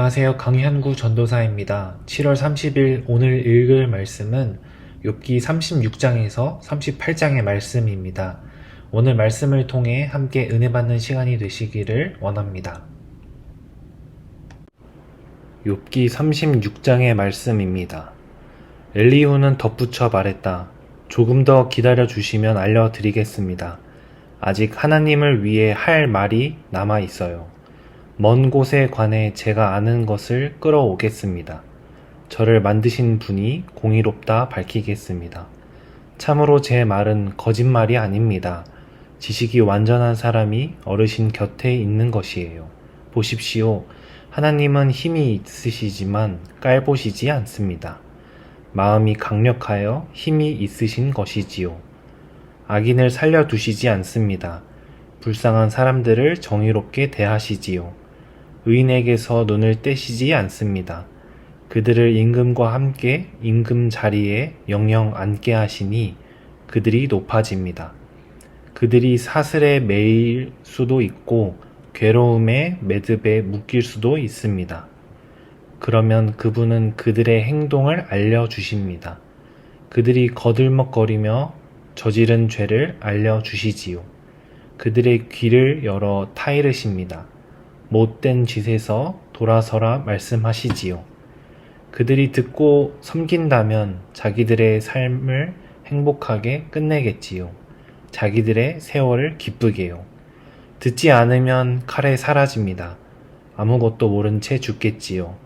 안녕하세요. 강현구 전도사입니다. 7월 30일 오늘 읽을 말씀은 욥기 36장에서 38장의 말씀입니다. 오늘 말씀을 통해 함께 은혜 받는 시간이 되시기를 원합니다. 욥기 36장의 말씀입니다. 엘리후는 덧붙여 말했다. 조금 더 기다려 주시면 알려드리겠습니다. 아직 하나님을 위해 할 말이 남아 있어요. 먼 곳에 관해 제가 아는 것을 끌어오겠습니다. 저를 만드신 분이 공의롭다 밝히겠습니다. 참으로 제 말은 거짓말이 아닙니다. 지식이 완전한 사람이 어르신 곁에 있는 것이에요. 보십시오. 하나님은 힘이 있으시지만 깔보시지 않습니다. 마음이 강력하여 힘이 있으신 것이지요. 악인을 살려두시지 않습니다. 불쌍한 사람들을 정의롭게 대하시지요. 의인에게서 눈을 떼시지 않습니다. 그들을 임금과 함께 임금 자리에 영영 앉게 하시니 그들이 높아집니다. 그들이 사슬에 매일 수도 있고 괴로움의 매듭에 묶일 수도 있습니다. 그러면 그분은 그들의 행동을 알려주십니다. 그들이 거들먹거리며 저지른 죄를 알려주시지요. 그들의 귀를 열어 타이르십니다. 못된 짓에서 돌아서라 말씀하시지요. 그들이 듣고 섬긴다면 자기들의 삶을 행복하게 끝내겠지요. 자기들의 세월을 기쁘게요. 듣지 않으면 칼에 사라집니다. 아무것도 모른 채 죽겠지요.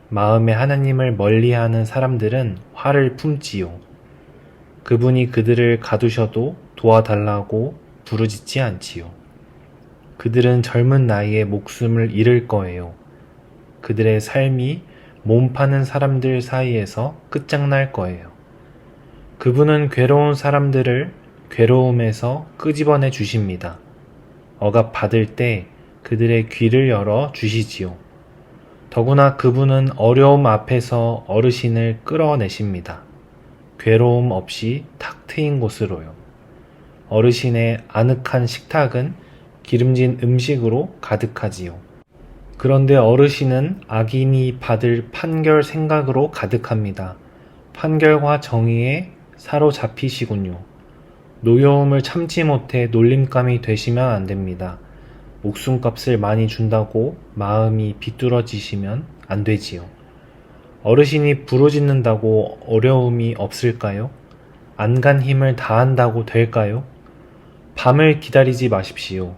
마음에 하나님을 멀리하는 사람들은 화를 품지요. 그분이 그들을 가두셔도 도와달라고 부르짖지 않지요. 그들은 젊은 나이에 목숨을 잃을 거예요. 그들의 삶이 몸 파는 사람들 사이에서 끝장날 거예요. 그분은 괴로운 사람들을 괴로움에서 끄집어내 주십니다. 억압 받을 때 그들의 귀를 열어 주시지요. 더구나 그분은 어려움 앞에서 어르신을 끌어내십니다. 괴로움 없이 탁 트인 곳으로요. 어르신의 아늑한 식탁은 기름진 음식으로 가득하지요. 그런데 어르신은 악인이 받을 판결 생각으로 가득합니다. 판결과 정의에 사로잡히시군요. 노여움을 참지 못해 놀림감이 되시면 안 됩니다. 목숨값을 많이 준다고 마음이 비뚤어지시면 안 되지요. 어르신이 부르짖는다고 어려움이 없을까요? 안간 힘을 다한다고 될까요? 밤을 기다리지 마십시오.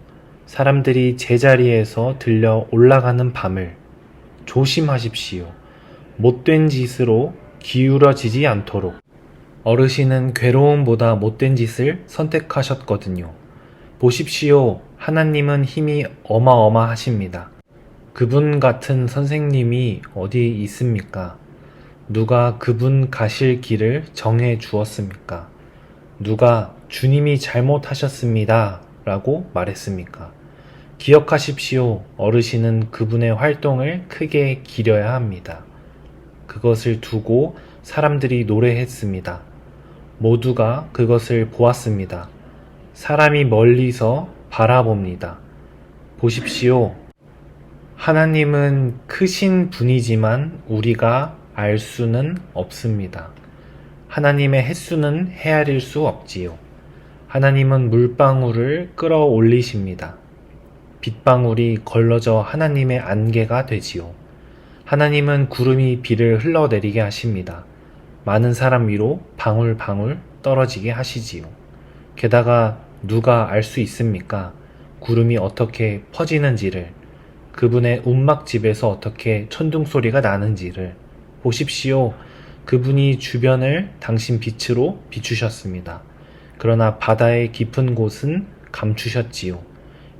사람들이 제자리에서 들려 올라가는 밤을 조심하십시오. 못된 짓으로 기울어지지 않도록. 어르신은 괴로움보다 못된 짓을 선택하셨거든요. 보십시오. 하나님은 힘이 어마어마하십니다. 그분 같은 선생님이 어디 있습니까? 누가 그분 가실 길을 정해 주었습니까? 누가 주님이 잘못하셨습니다. 라고 말했습니까? 기억하십시오. 어르신은 그분의 활동을 크게 기려야 합니다. 그것을 두고 사람들이 노래했습니다. 모두가 그것을 보았습니다. 사람이 멀리서 바라봅니다. 보십시오. 하나님은 크신 분이지만 우리가 알 수는 없습니다. 하나님의 횟수는 헤아릴 수 없지요. 하나님은 물방울을 끌어올리십니다. 빗방울이 걸러져 하나님의 안개가 되지요. 하나님은 구름이 비를 흘러내리게 하십니다. 많은 사람 위로 방울방울 떨어지게 하시지요. 게다가 누가 알 수 있습니까? 구름이 어떻게 퍼지는지를, 그분의 움막집에서 어떻게 천둥소리가 나는지를. 보십시오. 그분이 주변을 당신 빛으로 비추셨습니다. 그러나 바다의 깊은 곳은 감추셨지요.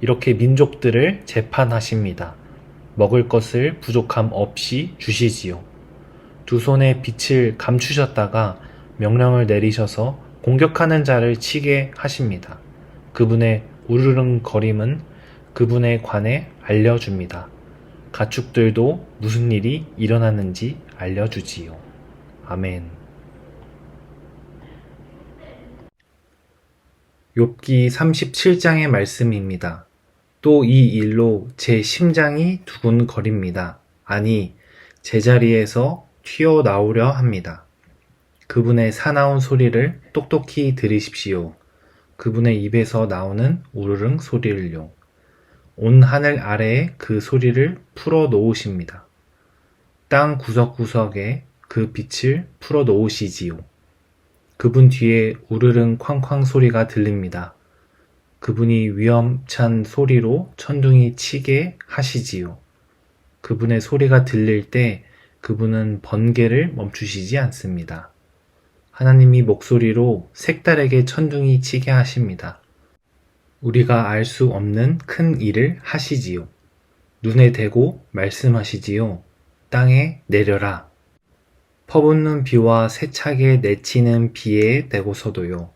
이렇게 민족들을 재판하십니다. 먹을 것을 부족함 없이 주시지요. 두 손에 빛을 감추셨다가 명령을 내리셔서 공격하는 자를 치게 하십니다. 그분의 우르릉거림은 그분에 관해 알려줍니다. 가축들도 무슨 일이 일어나는지 알려주지요. 아멘. 욥기 37장의 말씀입니다. 또 이 일로 제 심장이 두근거립니다. 아니, 제자리에서 튀어나오려 합니다. 그분의 사나운 소리를 똑똑히 들으십시오. 그분의 입에서 나오는 우르릉 소리를요. 온 하늘 아래에 그 소리를 풀어 놓으십니다. 땅 구석구석에 그 빛을 풀어 놓으시지요. 그분 뒤에 우르릉 쾅쾅 소리가 들립니다. 그분이 위험찬 소리로 천둥이 치게 하시지요. 그분의 소리가 들릴 때 그분은 번개를 멈추시지 않습니다. 하나님이 목소리로 색다르게 천둥이 치게 하십니다. 우리가 알 수 없는 큰 일을 하시지요. 눈에 대고 말씀하시지요. 땅에 내려라. 퍼붓는 비와 세차게 내치는 비에 대고서도요.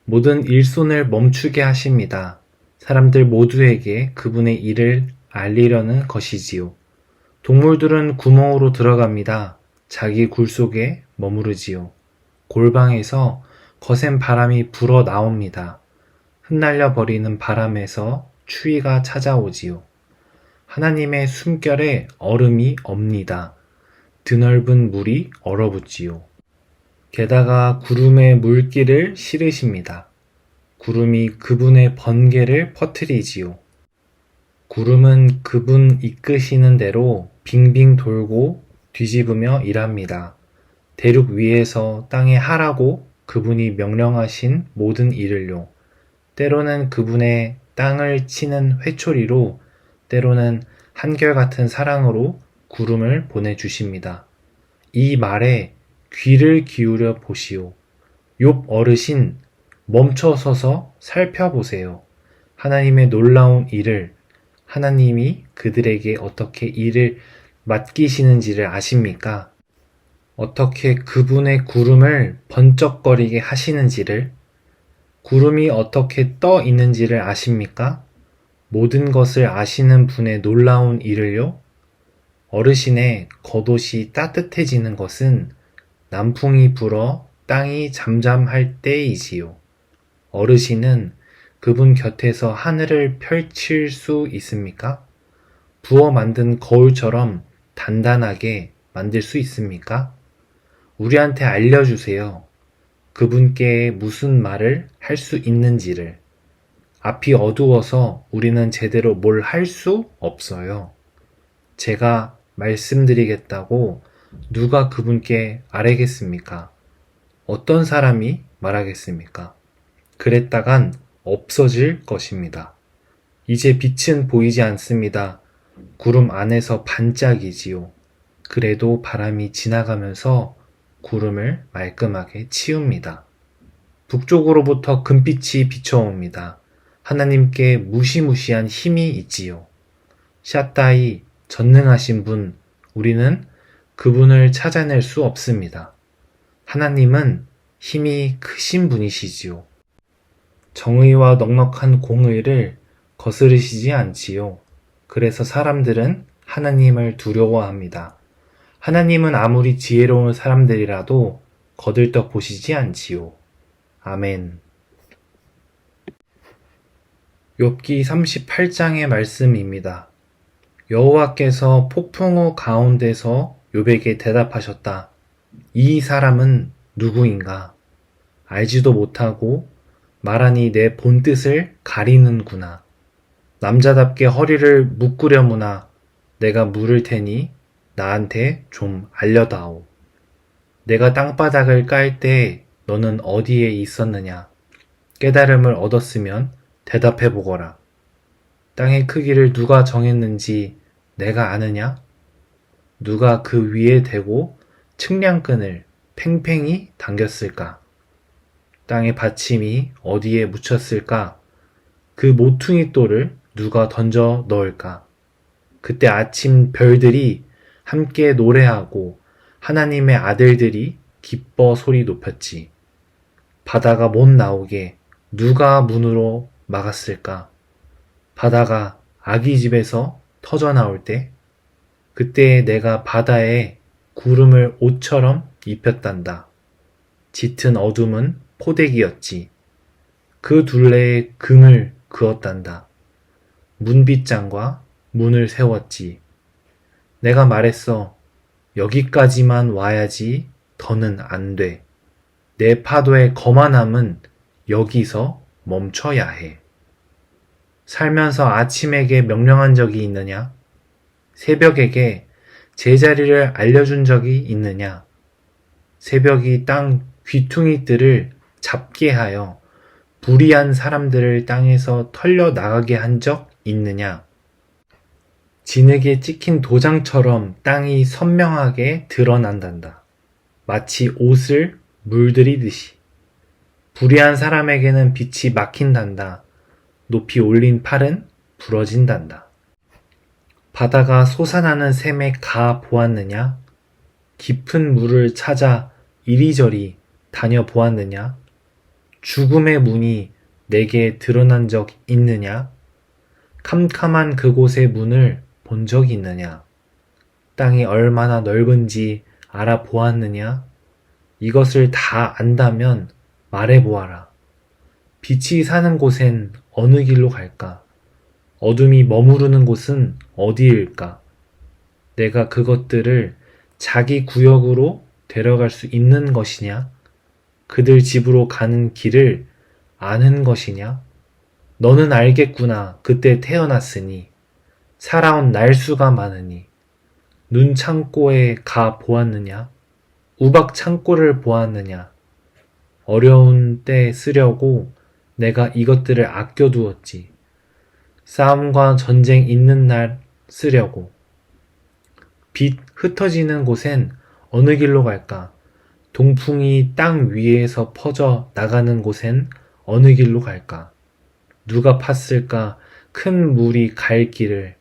모든 일손을 멈추게 하십니다. 사람들 모두에게 그분의 일을 알리려는 것이지요. 동물들은 구멍으로 들어갑니다. 자기 굴 속에 머무르지요. 골방에서 거센 바람이 불어 나옵니다. 흩날려 버리는 바람에서 추위가 찾아오지요. 하나님의 숨결에 얼음이 없니다. 드넓은 물이 얼어붙지요. 게다가 구름의 물기를 실으십니다. 구름이 그분의 번개를 퍼뜨리지요. 구름은 그분 이끄시는 대로 빙빙 돌고 뒤집으며 일합니다. 대륙 위에서 땅에 하라고 그분이 명령하신 모든 일을요. 때로는 그분의 땅을 치는 회초리로, 때로는 한결같은 사랑으로 구름을 보내주십니다. 이 말에 귀를 기울여 보시오. 욥 어르신, 멈춰서서 살펴보세요. 하나님의 놀라운 일을, 하나님이 그들에게 어떻게 일을 맡기시는지를 아십니까? 어떻게 그분의 구름을 번쩍거리게 하시는지를, 구름이 어떻게 떠 있는지를 아십니까? 모든 것을 아시는 분의 놀라운 일을요? 어르신의 겉옷이 따뜻해지는 것은 남풍이 불어 땅이 잠잠할 때이지요. 어르신은 그분 곁에서 하늘을 펼칠 수 있습니까? 부어 만든 거울처럼 단단하게 만들 수 있습니까? 우리한테 알려주세요. 그분께 무슨 말을 할 수 있는지를. 앞이 어두워서 우리는 제대로 뭘 할 수 없어요. 제가 말씀드리겠다고 누가 그분께 아뢰겠습니까? 어떤 사람이 말하겠습니까? 그랬다간 없어질 것입니다. 이제 빛은 보이지 않습니다. 구름 안에서 반짝이지요. 그래도 바람이 지나가면서 구름을 말끔하게 치웁니다. 북쪽으로부터 금빛이 비춰옵니다. 하나님께 무시무시한 힘이 있지요. 샤다이, 전능하신 분, 우리는 그분을 찾아낼 수 없습니다. 하나님은 힘이 크신 분이시지요. 정의와 넉넉한 공의를 거스르시지 않지요. 그래서 사람들은 하나님을 두려워합니다. 하나님은 아무리 지혜로운 사람들이라도 거들떠 보시지 않지요. 아멘. 욥기 38장의 말씀입니다. 여호와께서 폭풍우 가운데서 욥에게 대답하셨다. 이 사람은 누구인가? 알지도 못하고 말하니 내 본뜻을 가리는구나. 남자답게 허리를 묶으려무나 내가 물을 테니 나한테 좀 알려다오. 내가 땅바닥을 깔 때 너는 어디에 있었느냐? 깨달음을 얻었으면 대답해보거라. 땅의 크기를 누가 정했는지 내가 아느냐? 누가 그 위에 대고 측량끈을 팽팽히 당겼을까? 땅의 받침이 어디에 묻혔을까? 그 모퉁이 돌을 누가 던져 넣을까? 그때 아침 별들이 함께 노래하고 하나님의 아들들이 기뻐 소리 높였지. 바다가 못 나오게 누가 문으로 막았을까? 바다가 아기 집에서 터져 나올 때, 그때 내가 바다에 구름을 옷처럼 입혔단다. 짙은 어둠은 포대기였지. 그 둘레에 금을 그었단다. 문빗장과 문을 세웠지. 내가 말했어. 여기까지만 와야지 더는 안 돼. 내 파도의 거만함은 여기서 멈춰야 해. 살면서 아침에게 명령한 적이 있느냐? 새벽에게 제자리를 알려준 적이 있느냐? 새벽이 땅 귀퉁이들을 잡게 하여 불의한 사람들을 땅에서 털려 나가게 한 적 있느냐? 진흙에 찍힌 도장처럼 땅이 선명하게 드러난단다. 마치 옷을 물들이듯이. 불의한 사람에게는 빛이 막힌단다. 높이 올린 팔은 부러진단다. 바다가 솟아나는 샘에 가 보았느냐? 깊은 물을 찾아 이리저리 다녀보았느냐? 죽음의 문이 내게 드러난 적 있느냐? 캄캄한 그곳의 문을 본 적 있느냐? 땅이 얼마나 넓은지 알아보았느냐? 이것을 다 안다면 말해보아라. 빛이 사는 곳엔 어느 길로 갈까? 어둠이 머무르는 곳은 어디일까? 내가 그것들을 자기 구역으로 데려갈 수 있는 것이냐? 그들 집으로 가는 길을 아는 것이냐? 너는 알겠구나. 그때 태어났으니. 살아온 날수가 많으니. 눈 창고에 가 보았느냐? 우박 창고를 보았느냐? 어려운 때 쓰려고 내가 이것들을 아껴두었지. 싸움과 전쟁 있는 날 쓰려고. 빛 흩어지는 곳엔 어느 길로 갈까? 동풍이 땅 위에서 퍼져 나가는 곳엔 어느 길로 갈까? 누가 팠을까? 큰 물이 갈 길을.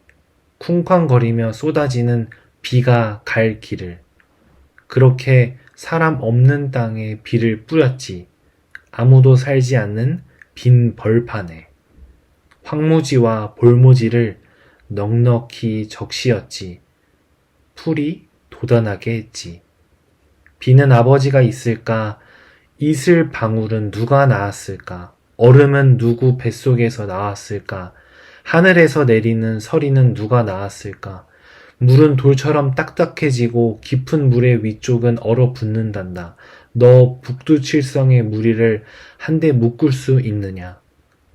쿵쾅거리며 쏟아지는 비가 갈 길을. 그렇게 사람 없는 땅에 비를 뿌렸지. 아무도 살지 않는 빈 벌판에. 황무지와 볼모지를 넉넉히 적시었지. 풀이 돋아나게 했지. 비는 아버지가 있을까? 이슬 방울은 누가 낳았을까? 얼음은 누구 뱃속에서 나왔을까? 하늘에서 내리는 서리는 누가 낳았을까? 물은 돌처럼 딱딱해지고 깊은 물의 위쪽은 얼어붙는단다. 너 북두칠성의 무리를 한데 묶을 수 있느냐?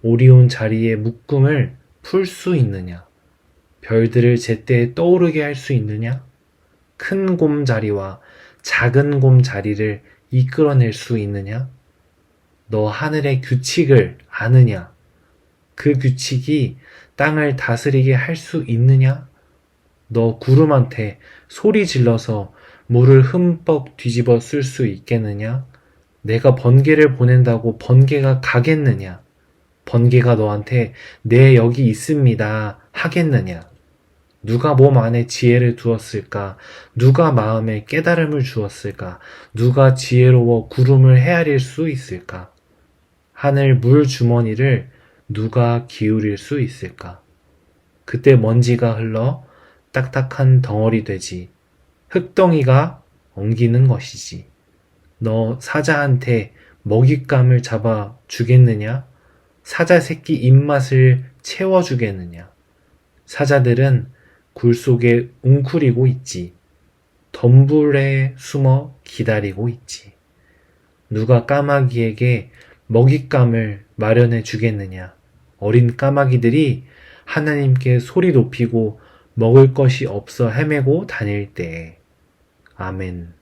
오리온 자리의 묶음을 풀 수 있느냐? 별들을 제때 떠오르게 할 수 있느냐? 큰 곰 자리와 작은 곰 자리를 이끌어낼 수 있느냐? 너 하늘의 규칙을 아느냐? 그 규칙이 땅을 다스리게 할 수 있느냐? 너 구름한테 소리 질러서 물을 흠뻑 뒤집어 쓸 수 있겠느냐? 내가 번개를 보낸다고 번개가 가겠느냐? 번개가 너한테 네 여기 있습니다 하겠느냐? 누가 몸 안에 지혜를 두었을까? 누가 마음에 깨달음을 주었을까? 누가 지혜로워 구름을 헤아릴 수 있을까? 하늘 물 주머니를 누가 기울일 수 있을까? 그때 먼지가 흘러 딱딱한 덩어리 되지. 흙덩이가 엉기는 것이지. 너 사자한테 먹잇감을 잡아 주겠느냐? 사자 새끼 입맛을 채워주겠느냐? 사자들은 굴 속에 웅크리고 있지. 덤불에 숨어 기다리고 있지. 누가 까마귀에게 먹잇감을 마련해 주겠느냐? 어린 까마귀들이 하나님께 소리 높이고 먹을 것이 없어 헤매고 다닐 때에. 아멘.